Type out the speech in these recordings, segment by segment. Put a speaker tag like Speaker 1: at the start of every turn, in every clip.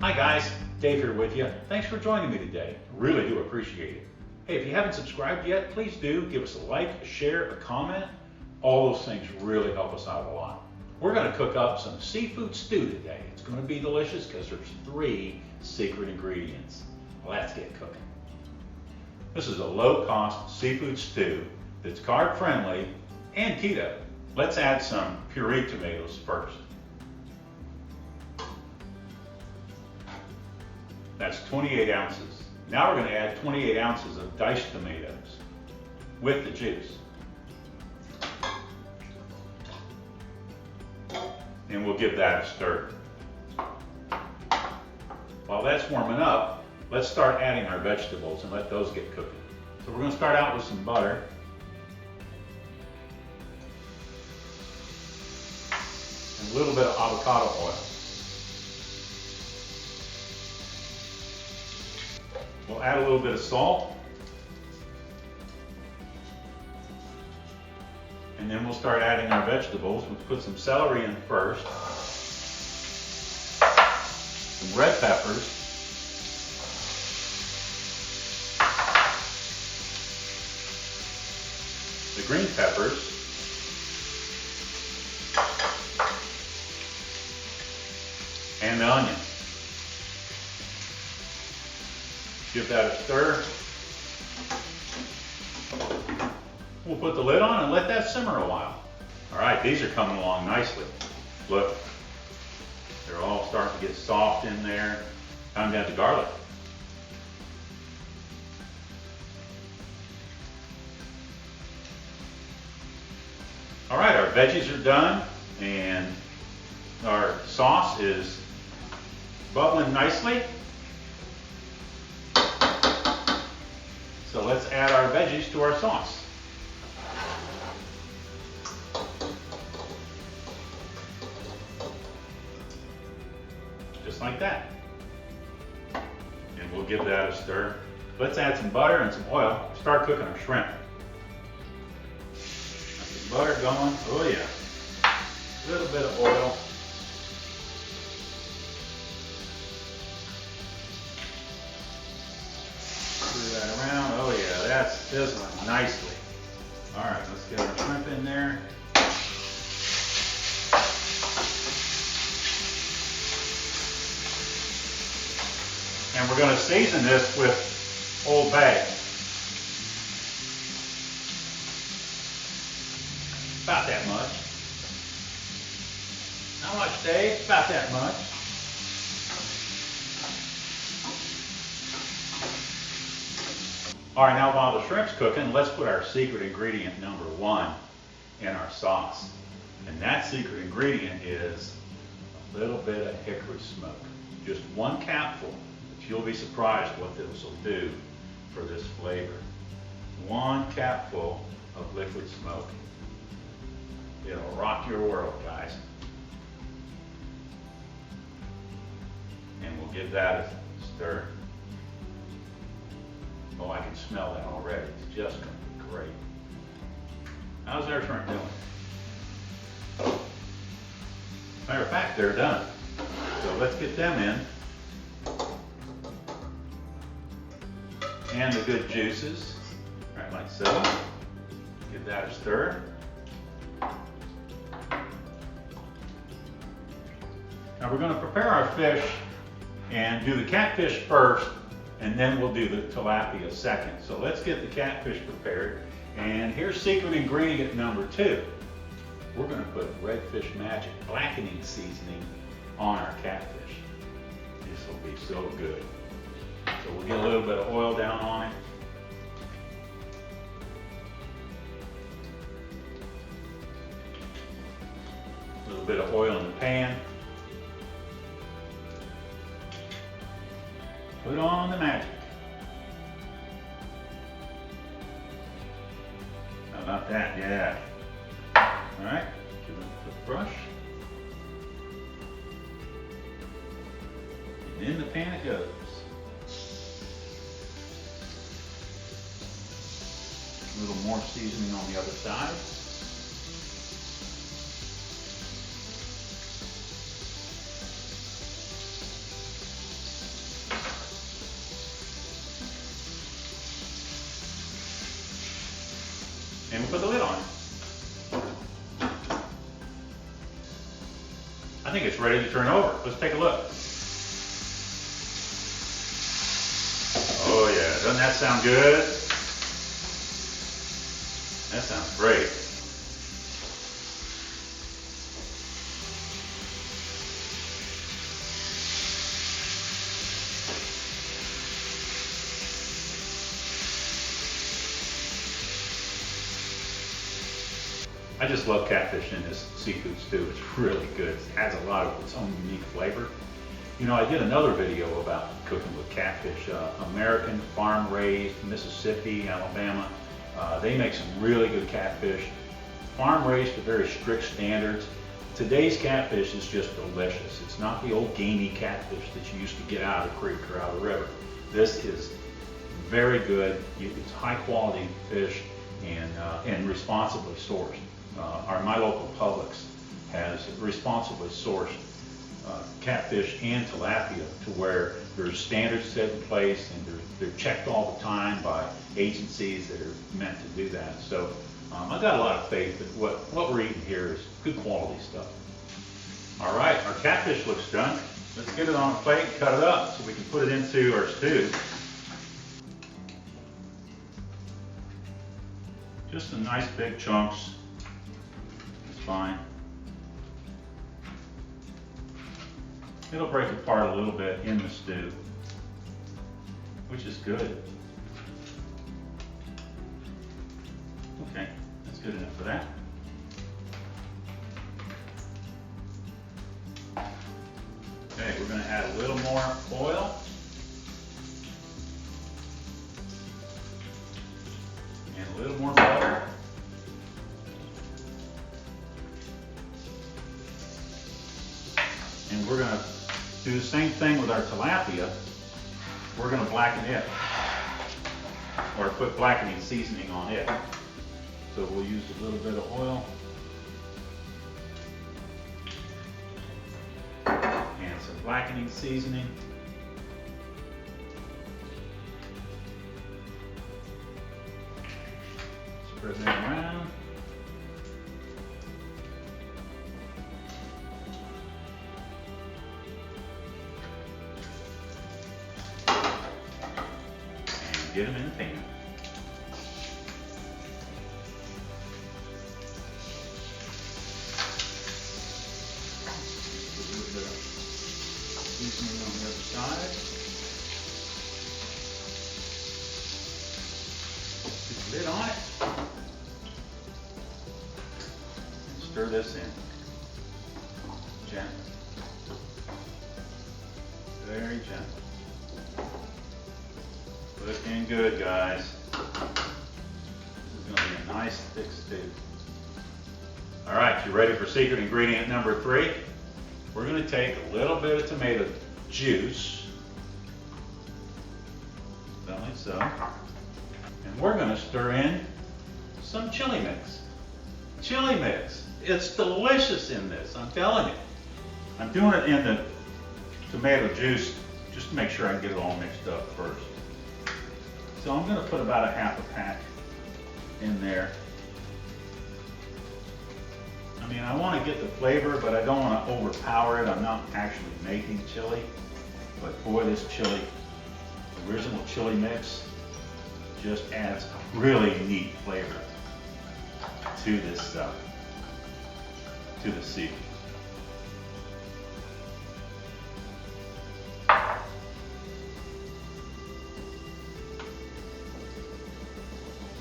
Speaker 1: Hi guys, Dave here with you. Thanks for joining me today. Really do appreciate it. Hey, if you haven't subscribed yet, please do give us a like, a share, a comment. All those things really help us out a lot. We're going to cook up some seafood stew today. It's going to be delicious because there's 3 secret ingredients. Let's get cooking. This is a low-cost seafood stew that's carb friendly and keto. Let's add some pureed tomatoes first. That's 28 ounces. Now we're going to add 28 ounces of diced tomatoes with the juice. And we'll give that a stir. While that's warming up, let's start adding our vegetables and let those get cooking. So we're going to start out with some butter. And a little bit of avocado oil. We'll add a little bit of salt. And then we'll start adding our vegetables. We'll put some celery in first. Some red peppers. The green peppers. And the onion. Give that a stir. We'll put the lid on and let that simmer a while. All right, these are coming along nicely. Look, they're all starting to get soft in there. Time to add the garlic. All right, our veggies are done and our sauce is bubbling nicely. So let's add our veggies to our sauce. Just like that. And we'll give that a stir. Let's add some butter and some oil. Start cooking our shrimp. Get the butter going. Oh yeah. A little bit of oil. Stir that around. Oh yeah, that's sizzling nicely. All right, let's get our shrimp in there. And we're going to season this with Old Bay. About that much. How much, Dave? About that much. All right, now while the shrimp's cooking, let's put our secret ingredient number 1 in our sauce. And that secret ingredient is a little bit of hickory smoke. Just 1 capful. You'll be surprised what this will do for this flavor. 1 capful of liquid smoke. It'll rock your world, guys. And we'll give that a stir. Oh, I can smell that already. It's just going to be great. How's our shrimp doing? Matter of fact, they're done. So let's get them in. And the good juices, right, like so. Give that a stir. Now we're going to prepare our fish and do the catfish first, and then we'll do the tilapia second. So let's get the catfish prepared. And here's secret ingredient number 2. We're going to put Redfish Magic blackening seasoning on our catfish. This will be so good. So we'll get a little bit of oil down on it. A little bit of oil in the pan. Put on the magic. How about that? Yeah. All right, give it a quick brush. And in the pan it goes. A little more seasoning on the other side. And we'll put the lid on. I think it's ready to turn over. Let's take a look. Oh yeah, doesn't that sound good? That sounds great. I just love catfish in this seafood stew. It's really good. It has a lot of its own unique flavor. You know, I did another video about cooking with catfish. American, farm-raised, Mississippi, Alabama. They make some really good catfish. Farm-raised to very strict standards. Today's catfish is just delicious. It's not the old gamey catfish that you used to get out of the creek or out of the river. This is very good. It's high-quality fish and responsibly sourced. My local Publix has responsibly sourced catfish and tilapia to where there's standards set in place and they're checked all the time by agencies that are meant to do that. So I've got a lot of faith that what we're eating here is good quality stuff. All right, our catfish looks done. Let's get it on a plate, cut it up so we can put it into our stew. Just some nice big chunks. It's fine. It'll break apart a little bit in the stew, which is good. Okay, that's good enough for that. Okay, we're going to add a little more oil. And a little more butter. And we're going to do the same thing with our tilapia. We're going to blacken it, or put blackening seasoning on it. So we'll use a little bit of oil and some blackening seasoning. Spread that around. And get them in the pan. Put a little bit of seasoning on the other side. Put the lid on it. Stir this in gently, very gentle. Looking good, guys. This is going to be a nice thick stew. All right, you ready for secret ingredient number 3? We're going to take a little bit of tomato juice, like so, and we're going to stir in some chili mix. Chili mix. It's delicious in this, I'm telling you. I'm doing it in the tomato juice just to make sure I can get it all mixed up first. So I'm going to put about a half a pack in there. I mean, I want to get the flavor, but I don't want to overpower it. I'm not actually making chili, but boy, this chili, original chili mix, just adds a really neat flavor to this stuff, to the seafood.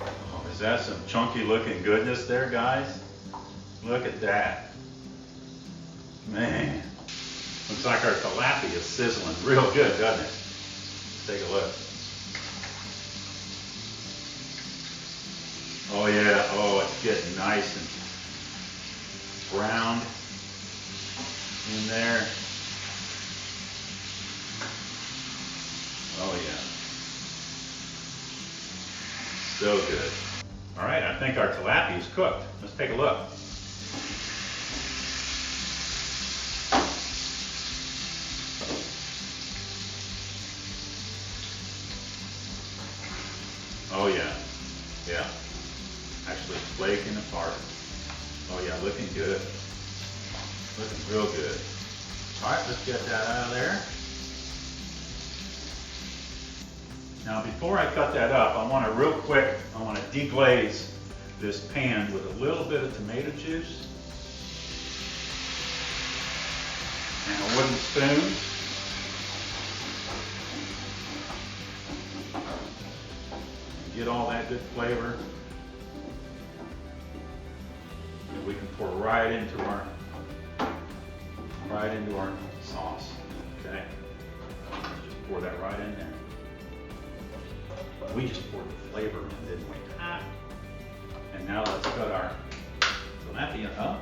Speaker 1: Oh, is that some chunky looking goodness there, guys? Look at that. Man, looks like our tilapia is sizzling real good, doesn't it? Take a look. Oh yeah, oh, it's getting nice and browned in there. Oh yeah. So good. All right, I think our tilapia is cooked. Let's take a look. Oh yeah, yeah. actually flaking apart. Oh yeah, looking good. Looking real good. All right, let's get that out of there. Now before I cut that up, I want to deglaze this pan with a little bit of tomato juice and a wooden spoon. Get all that good flavor. And we can pour right into our sauce. Okay? Just pour that right in there. We just poured the flavor in, didn't we? And now let's cut our tilapia up.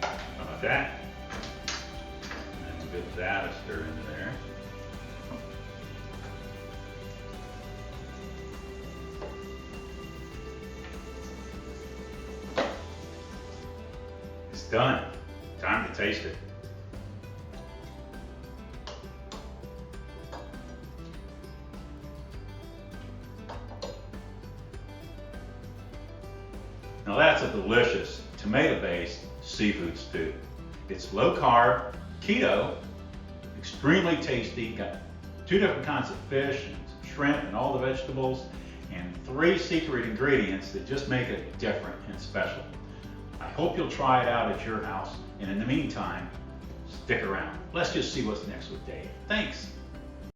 Speaker 1: How about that? And give that a stir into there. It's done. Time to taste it. Now that's a delicious tomato-based seafood stew. It's low carb, keto, extremely tasty, got 2 different kinds of fish and shrimp and all the vegetables, and 3 secret ingredients that just make it different and special. I hope you'll try it out at your house, and in the meantime, stick around. Let's just see what's next with Dave. Thanks.